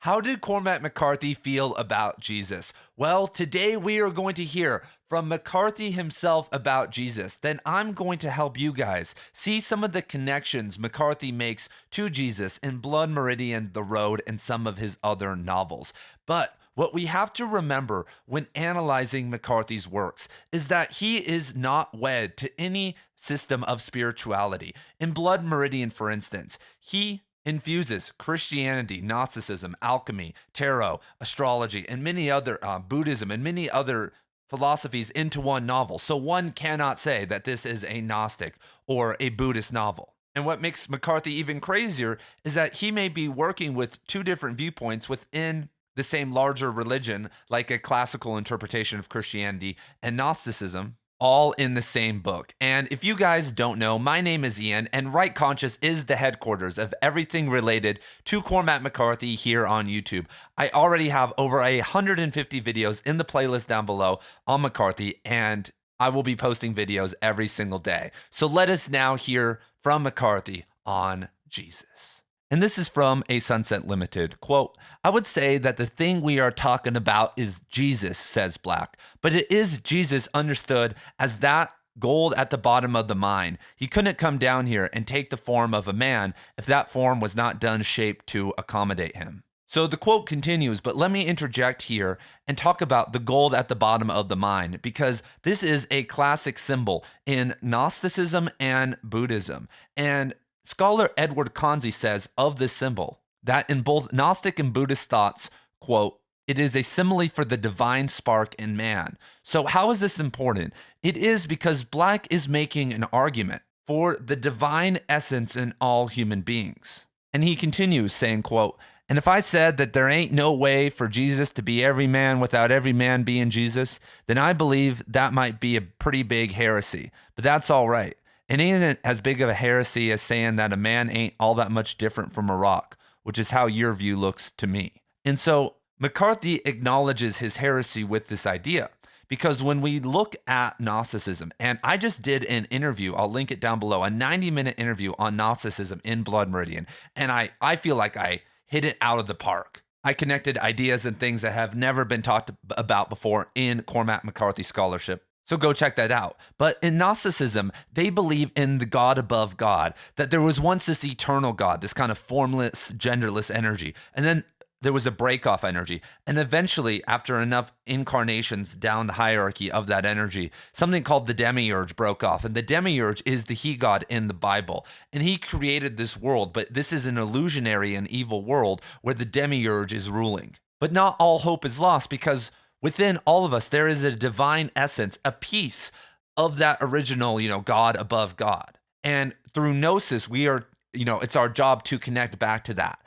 How did Cormac McCarthy feel about Jesus? Well, today we are going to hear from McCarthy himself about Jesus. Then I'm going to help you guys see some of the connections McCarthy makes to Jesus in Blood Meridian, The Road, and some of his other novels. But what we have to remember when analyzing McCarthy's works is that he is not wed to any system of spirituality. In Blood Meridian, for instance, he infuses Christianity, Gnosticism, alchemy, tarot, astrology, and many other Buddhism and many other philosophies into one novel. So one cannot say that this is a Gnostic or a Buddhist novel. And what makes McCarthy even crazier is that he may be working with two different viewpoints within the same larger religion, like a classical interpretation of Christianity and Gnosticism, all in the same book. And if you guys don't know, my name is Ian, and Right Conscious is the headquarters of everything related to Cormac McCarthy here on YouTube. I already have over 150 videos in the playlist down below on McCarthy, and I will be posting videos every single day. So let us now hear from McCarthy on Jesus. And this is from A Sunset Limited. Quote, "I would say that the thing we are talking about is Jesus," says Black, "but it is Jesus understood as that gold at the bottom of the mine. He couldn't come down here and take the form of a man if that form was not done shaped to accommodate him." So the quote continues, but let me interject here and talk about the gold at the bottom of the mine, because this is a classic symbol in Gnosticism and Buddhism. And scholar Edward Kanzi says of this symbol that in both Gnostic and Buddhist thoughts, quote, "it is a simile for the divine spark in man." So how is this important? It is because Black is making an argument for the divine essence in all human beings. And he continues saying, quote, "And if I said that there ain't no way for Jesus to be every man without every man being Jesus, then I believe that might be a pretty big heresy. But that's all right. It ain't as big of a heresy as saying that a man ain't all that much different from a rock, which is how your view looks to me." And so McCarthy acknowledges his heresy with this idea, because when we look at Gnosticism, and I just did an interview, I'll link it down below, a 90-minute interview on Gnosticism in Blood Meridian, and I feel like I hit it out of the park. I connected ideas and things that have never been talked about before in Cormac McCarthy scholarship. So go check that out. But in Gnosticism, they believe in the God above God, that there was once this eternal God, this kind of formless, genderless energy. And then there was a break-off energy. And eventually, after enough incarnations down the hierarchy of that energy, something called the demiurge broke off. And the demiurge is the he-god in the Bible. And he created this world, but this is an illusionary and evil world where the demiurge is ruling. But not all hope is lost, because within all of us, there is a divine essence, a piece of that original, God above God. And through Gnosis, we are, it's our job to connect back to that.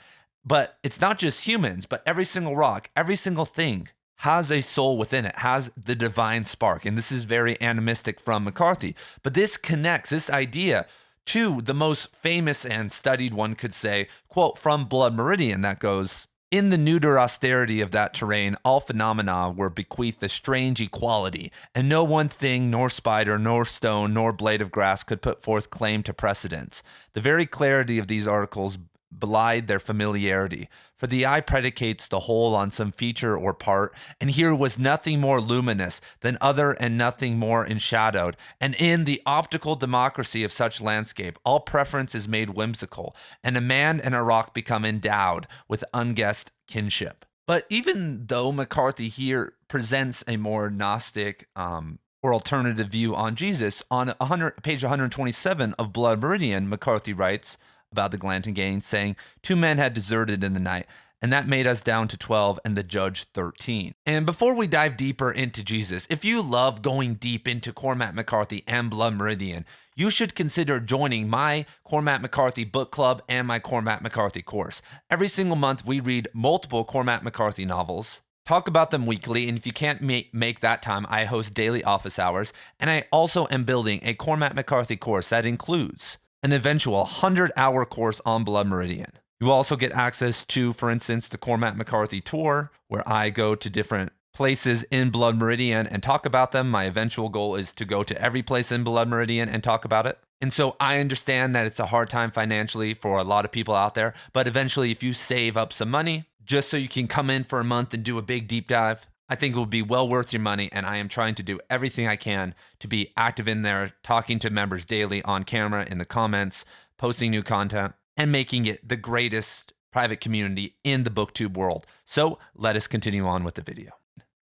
But it's not just humans, but every single rock, every single thing has a soul within it, has the divine spark. And this is very animistic from McCarthy. But this connects this idea to the most famous and studied, one could say, quote from Blood Meridian that goes, "In the neuter austerity of that terrain, all phenomena were bequeathed a strange equality, and no one thing, nor spider, nor stone, nor blade of grass could put forth claim to precedence. The very clarity of these articles belied their familiarity, for the eye predicates the whole on some feature or part, and here was nothing more luminous than other and nothing more enshadowed, and in the optical democracy of such landscape, all preference is made whimsical, and a man and a rock become endowed with unguessed kinship." But even though McCarthy here presents a more Gnostic or alternative view on Jesus, on page 127 of Blood Meridian, McCarthy writes about the Glanton saying, "Two men had deserted in the night, and that made us down to 12 and the judge 13. And before we dive deeper into Jesus, if you love going deep into Cormac McCarthy and Blood Meridian, you should consider joining my Cormac McCarthy book club and my Cormac McCarthy course. Every single month, we read multiple Cormac McCarthy novels, talk about them weekly, and if you can't make that time, I host daily office hours, and I also am building a Cormac McCarthy course that includes an eventual 100-hour course on Blood Meridian. You also get access to, for instance, the Cormac McCarthy tour, where I go to different places in Blood Meridian and talk about them. My eventual goal is to go to every place in Blood Meridian and talk about it. And so I understand that it's a hard time financially for a lot of people out there, but eventually if you save up some money, just so you can come in for a month and do a big deep dive, I think it will be well worth your money, and I am trying to do everything I can to be active in there, talking to members daily on camera, in the comments, posting new content, and making it the greatest private community in the booktube world. So let us continue on with the video.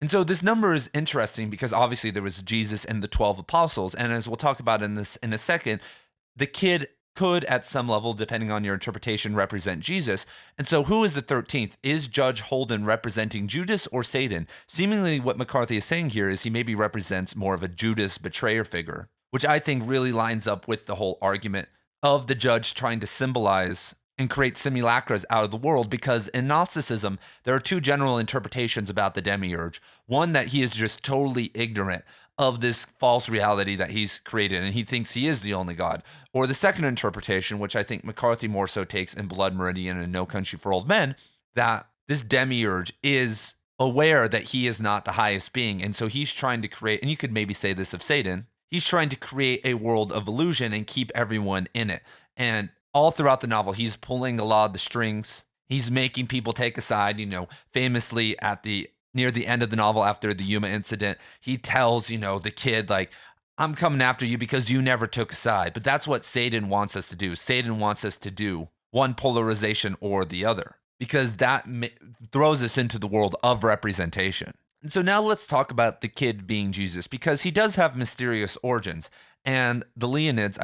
And so this number is interesting because obviously there was Jesus and the 12 apostles, and as we'll talk about in a second, the kid could, at some level, depending on your interpretation, represent Jesus. And so who is the 13th? Is Judge Holden representing Judas or Satan? Seemingly what McCarthy is saying here is he maybe represents more of a Judas betrayer figure, which I think really lines up with the whole argument of the judge trying to symbolize and create simulacras out of the world, because in Gnosticism, there are two general interpretations about the demiurge. One, that he is just totally ignorant of this false reality that he's created, and he thinks he is the only God. Or the second interpretation, which I think McCarthy more so takes in Blood Meridian and No Country for Old Men, that this demiurge is aware that he is not the highest being, and so he's trying to create, and you could maybe say this of Satan, he's trying to create a world of illusion and keep everyone in it. And all throughout the novel, he's pulling a lot of the strings. He's making people take a side, famously near the end of the novel, after the Yuma incident, he tells, the kid, like, I'm coming after you because you never took a side. But that's what Satan wants us to do. Satan wants us to do one polarization or the other, because that throws us into the world of representation. And so now let's talk about the kid being Jesus, because he does have mysterious origins. And the Leonids,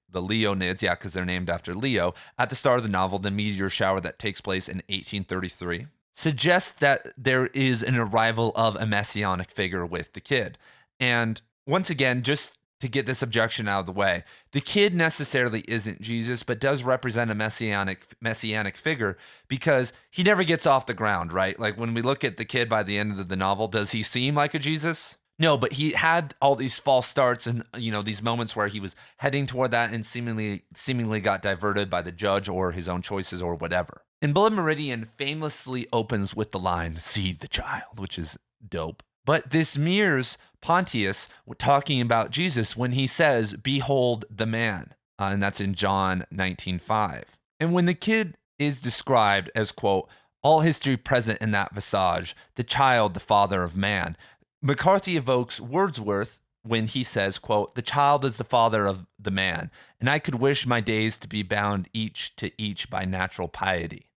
the Leonids, because they're named after Leo, at the start of the novel, the meteor shower that takes place in 1833, suggests that there is an arrival of a messianic figure with the kid. And once again, just to get this objection out of the way, the kid necessarily isn't Jesus, but does represent a messianic figure, because he never gets off the ground, right? Like when we look at the kid by the end of the novel, does he seem like a Jesus? No, but he had all these false starts and, these moments where he was heading toward that and seemingly got diverted by the judge or his own choices or whatever. And Blood Meridian famously opens with the line, "Seed the child," which is dope. But this mirrors Pontius talking about Jesus when he says, "Behold the man," and that's in John 19:5. And when the kid is described as, quote, "all history present in that visage, the child, the father of man," McCarthy evokes Wordsworth when he says, quote, "the child is the father of the man, and I could wish my days to be bound each to each by natural piety."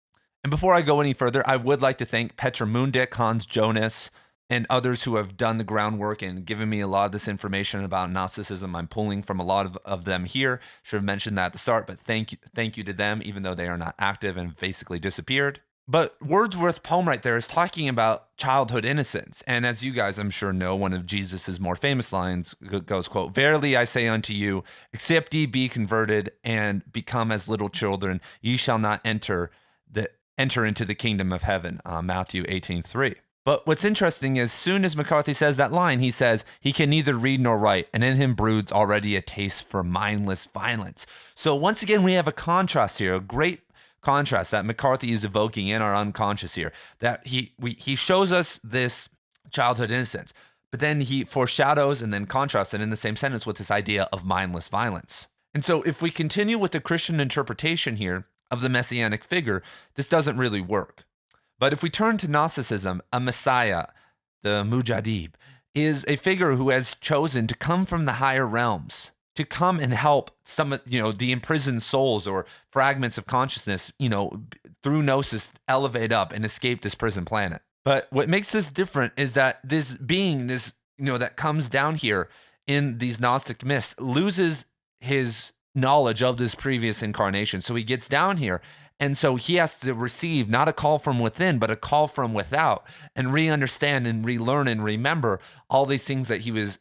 And before I go any further, I would like to thank Petra Mundik, Hans Jonas, and others who have done the groundwork and given me a lot of this information about Gnosticism. I'm pulling from a lot of them here. Should have mentioned that at the start, but thank you to them, even though they are not active and basically disappeared. But Wordsworth's poem right there is talking about childhood innocence. And as you guys, I'm sure, know, one of Jesus's more famous lines goes, quote, "Verily I say unto you, except ye be converted and become as little children, ye shall not enter into the kingdom of heaven." Matthew 18:3. But what's interesting is, soon as McCarthy says that line, he says, "He can neither read nor write, and in him broods already a taste for mindless violence." So once again, we have a contrast here, a great contrast that McCarthy is evoking in our unconscious here, that he shows us this childhood innocence, but then he foreshadows and then contrasts it in the same sentence with this idea of mindless violence. And so if we continue with the Christian interpretation here of the messianic figure, this doesn't really work. But if we turn to Gnosticism, a messiah, the Mujadib, is a figure who has chosen to come from the higher realms, to come and help some, the imprisoned souls or fragments of consciousness, through Gnosis, elevate up and escape this prison planet. But what makes this different is that this being, that comes down here in these Gnostic myths, loses his knowledge of this previous incarnation. So he gets down here, and so he has to receive not a call from within, but a call from without, and re-understand and relearn and remember all these things that he was,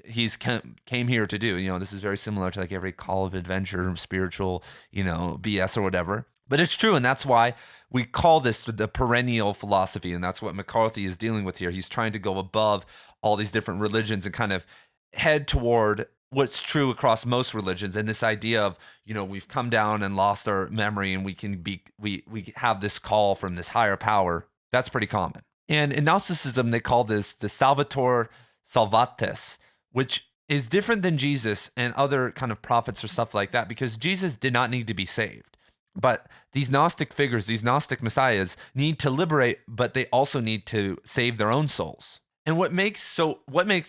he's came here to do. This is very similar to like every call of adventure, spiritual, BS or whatever. But it's true, and that's why we call this the perennial philosophy, and that's what McCarthy is dealing with here. He's trying to go above all these different religions and kind of head toward what's true across most religions, and this idea of, we've come down and lost our memory, and we have this call from this higher power. That's pretty common. And in Gnosticism, they call this the Salvator Salvatis, which is different than Jesus and other kind of prophets or stuff like that, because Jesus did not need to be saved. But these Gnostic figures, these Gnostic messiahs, need to liberate, but they also need to save their own souls. And what makes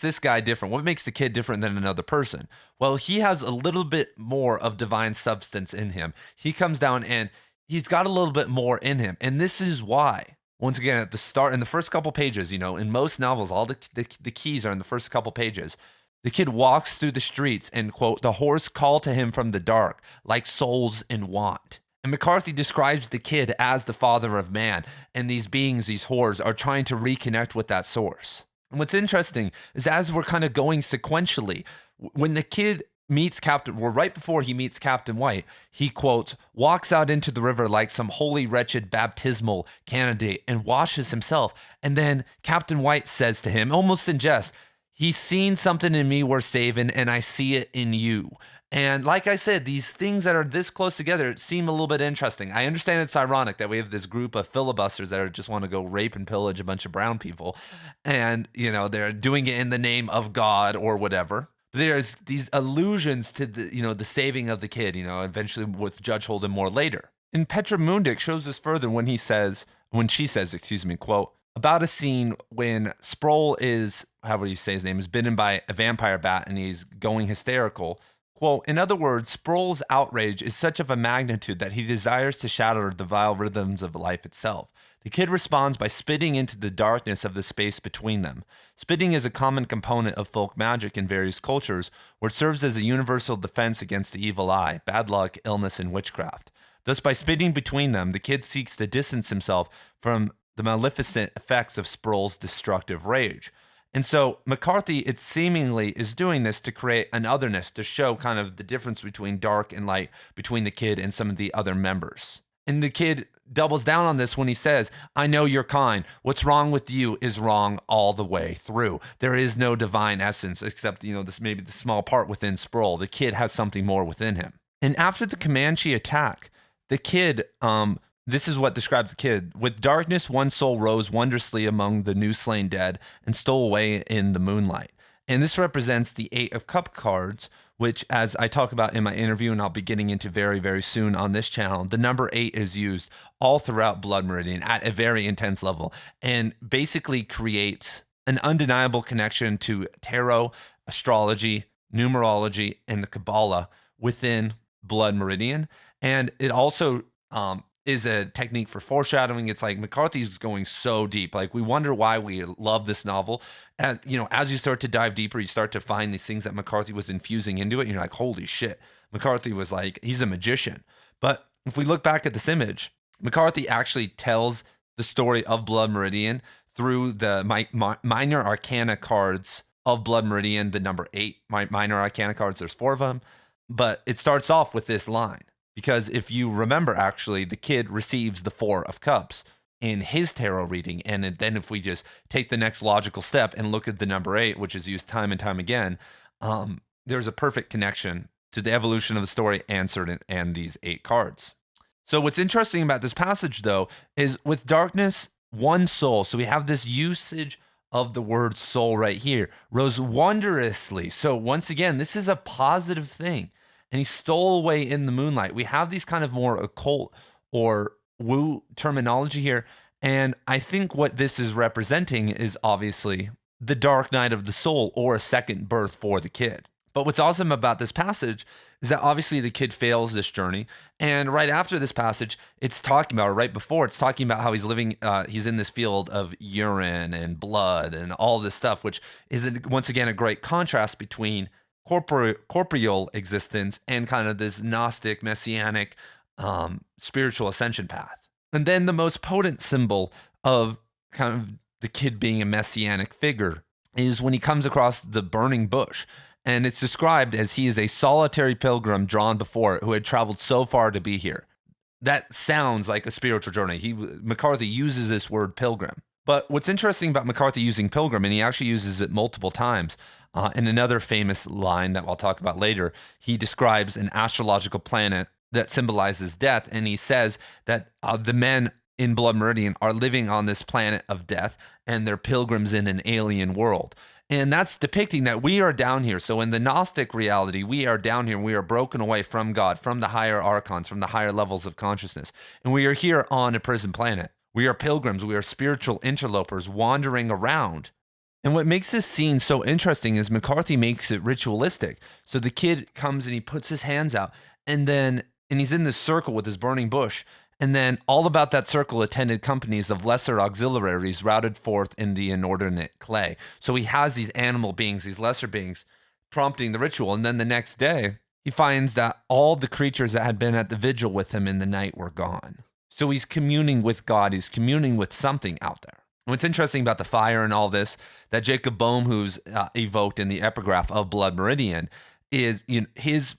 this guy different? What makes the kid different than another person? Well, he has a little bit more of divine substance in him. He comes down and he's got a little bit more in him. And this is why, once again, at the start, in the first couple pages, in most novels, all the keys are in the first couple pages. The kid walks through the streets and, quote, the horse call to him from the dark, like souls in want. And McCarthy describes the kid as the father of man, and these beings, these horrors, are trying to reconnect with that source. And what's interesting is as we're kind of going sequentially, when the kid meets right before he meets Captain White, he, quote, walks out into the river like some holy wretched baptismal candidate and washes himself. And then Captain White says to him, almost in jest, he's seen something in me worth saving, and I see it in you. And like I said, these things that are this close together seem a little bit interesting. I understand it's ironic that we have this group of filibusters that just want to go rape and pillage a bunch of brown people. And, they're doing it in the name of God or whatever. There's these allusions to the saving of the kid, eventually with Judge Holden more later. And Petra Mundik shows this further when she says, quote, about a scene when Sproul is, however you say his name, is bitten by a vampire bat and he's going hysterical. Quote, in other words, Sproul's outrage is such of a magnitude that he desires to shatter the vile rhythms of life itself. The kid responds by spitting into the darkness of the space between them. Spitting is a common component of folk magic in various cultures, where it serves as a universal defense against the evil eye, bad luck, illness, and witchcraft. Thus, by spitting between them, the kid seeks to distance himself from the maleficent effects of Sproul's destructive rage. And so McCarthy, it seemingly is doing this to create an otherness, to show kind of the difference between dark and light between the kid and some of the other members. And the kid doubles down on this when he says, I know you're kind. What's wrong with you is wrong all the way through. There is no divine essence except, this maybe the small part within Sproul. The kid has something more within him. And after the Comanche attack, the kid, this is what describes the kid. With darkness, one soul rose wondrously among the new slain dead and stole away in the moonlight. And this represents the 8 of Cup cards, which, as I talk about in my interview, and I'll be getting into very, very soon on this channel, the number 8 is used all throughout Blood Meridian at a very intense level and basically creates an undeniable connection to tarot, astrology, numerology, and the Kabbalah within Blood Meridian. And it also is a technique for foreshadowing. It's like McCarthy's going so deep. Like, we wonder why we love this novel. As you start to dive deeper, you start to find these things that McCarthy was infusing into it. And you're like, holy shit. McCarthy was like, he's a magician. But if we look back at this image, McCarthy actually tells the story of Blood Meridian through the minor arcana cards of Blood Meridian, the number 8 minor arcana cards. There's 4 of them. But it starts off with this line. Because if you remember, actually, the kid receives the 4 of Cups in his tarot reading. And then if we just take the next logical step and look at the number 8, which is used time and time again, there's a perfect connection to the evolution of the story and these 8 cards. So what's interesting about this passage, though, is with darkness, one soul. So we have this usage of the word soul right here, rose wondrously. So once again, this is a positive thing. And he stole away in the moonlight. We have these kind of more occult or woo terminology here. And I think what this is representing is obviously the dark night of the soul, or a second birth for the kid. But what's awesome about this passage is that obviously the kid fails this journey. And right after this passage, it's talking about, or right before, it's talking about how he's living, he's in this field of urine and blood and all this stuff, which is, once again, a great contrast between corporeal existence and kind of this Gnostic, messianic, spiritual ascension path. And then the most potent symbol of kind of the kid being a messianic figure is when he comes across the burning bush. And it's described as he is a solitary pilgrim drawn before it, who had traveled so far to be here. That sounds like a spiritual journey. McCarthy uses this word pilgrim. But what's interesting about McCarthy using pilgrim, and he actually uses it multiple times, in another famous line that I'll talk about later, he describes an astrological planet that symbolizes death, and he says that the men in Blood Meridian are living on this planet of death, and they're pilgrims in an alien world. And that's depicting that we are down here. So in the Gnostic reality, we are down here and we are broken away from God, from the higher archons, from the higher levels of consciousness. And we are here on a prison planet. We are pilgrims. We are spiritual interlopers wandering around. And what makes this scene so interesting is McCarthy makes it ritualistic. So the kid comes and he puts his hands out, and he's in this circle with his burning bush. And then all about that circle attended companies of lesser auxiliaries routed forth in the inordinate clay. So he has these animal beings, these lesser beings, prompting the ritual. And then the next day, he finds that all the creatures that had been at the vigil with him in the night were gone. So he's communing with God. He's communing with something out there. And what's interesting about the fire and all this, that Jacob Boehme, who's evoked in the epigraph of Blood Meridian, is his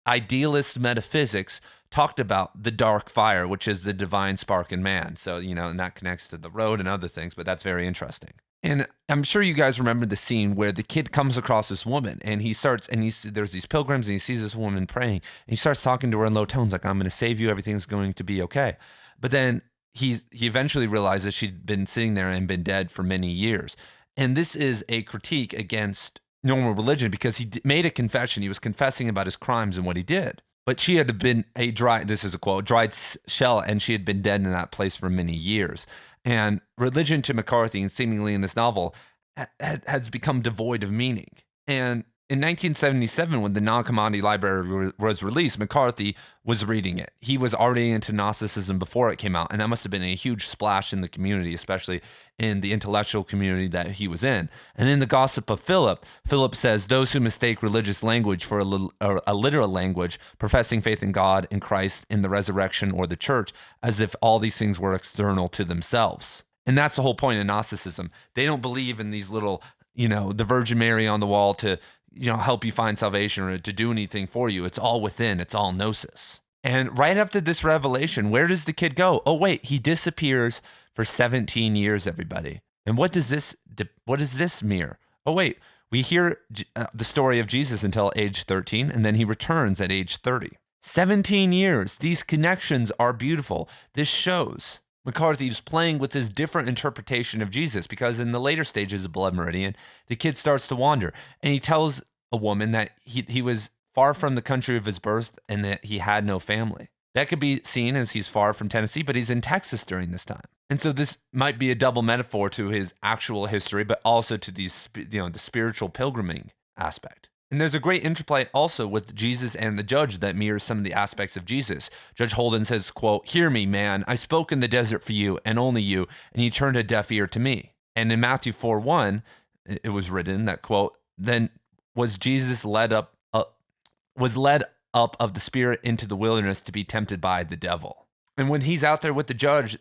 idealist metaphysics talked about the dark fire, which is the divine spark in man. So, and that connects to the road and other things, but that's very interesting. And I'm sure you guys remember the scene where the kid comes across this woman and there's these pilgrims and he sees this woman praying and he starts talking to her in low tones, like, I'm going to save you. Everything's going to be okay. But then he eventually realizes she'd been sitting there and been dead for many years. And this is a critique against normal religion because he made a confession. He was confessing about his crimes and what he did. But she had been this is a quote, dried shell, and she had been dead in that place for many years. And religion to McCarthy, and seemingly in this novel, has become devoid of meaning. And in 1977, when the Non-Commodity Library was released, McCarthy was reading it. He was already into Gnosticism before it came out, and that must have been a huge splash in the community, especially in the intellectual community that he was in. And in the Gossip of Philip, Philip says, those who mistake religious language for a literal language, professing faith in God, in Christ, in the resurrection, or the church, as if all these things were external to themselves. And that's the whole point of Gnosticism. They don't believe in these little, the Virgin Mary on the wall to help you find salvation or to do anything for you. It's all within. It's all gnosis. And right after this revelation, where does the kid go? Oh, wait, he disappears for 17 years, everybody. And what does this mirror? Oh, wait, we hear the story of Jesus until age 13, and then he returns at age 30. 17 years. These connections are beautiful. This shows McCarthy's playing with his different interpretation of Jesus, because in the later stages of Blood Meridian, the kid starts to wander, and he tells a woman that he was far from the country of his birth and that he had no family. That could be seen as he's far from Tennessee, but he's in Texas during this time. And so this might be a double metaphor to his actual history, but also to these, the spiritual pilgriming aspect. And there's a great interplay also with Jesus and the judge that mirrors some of the aspects of Jesus. Judge Holden says, quote, "Hear me, man. I spoke in the desert for you and only you, and you turned a deaf ear to me." And in Matthew 4:1, it was written that, quote, "Then was Jesus led up of the Spirit into the wilderness to be tempted by the devil." And when he's out there with the judge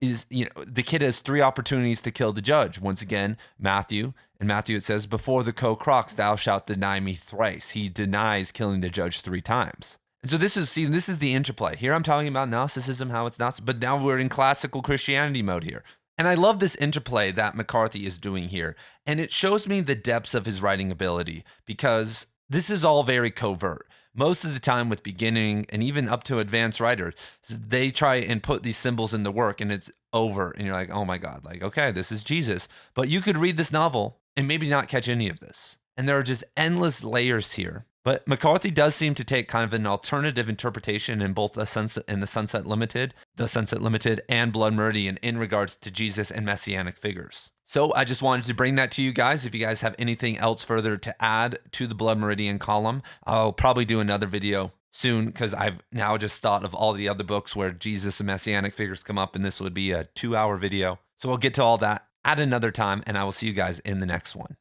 is, the kid has 3 opportunities to kill the judge. Once again, Matthew it says, "Before the cock crows, thou shalt deny me thrice." He denies killing the judge 3 times. And so this is the interplay. Here I'm talking about Gnosticism, how it's not, but now we're in classical Christianity mode here. And I love this interplay that McCarthy is doing here. And it shows me the depths of his writing ability, because this is all very covert. Most of the time with beginning and even up to advanced writers, they try and put these symbols in the work and it's over. And you're like, oh my God, like, okay, this is Jesus. But you could read this novel and maybe not catch any of this. And there are just endless layers here. But McCarthy does seem to take kind of an alternative interpretation in both the Sunset Limited and Blood Meridian in regards to Jesus and messianic figures. So I just wanted to bring that to you guys. If you guys have anything else further to add to the Blood Meridian column, I'll probably do another video soon, because I've now just thought of all the other books where Jesus and messianic figures come up, and this would be a 2-hour video. So we'll get to all that at another time, and I will see you guys in the next one.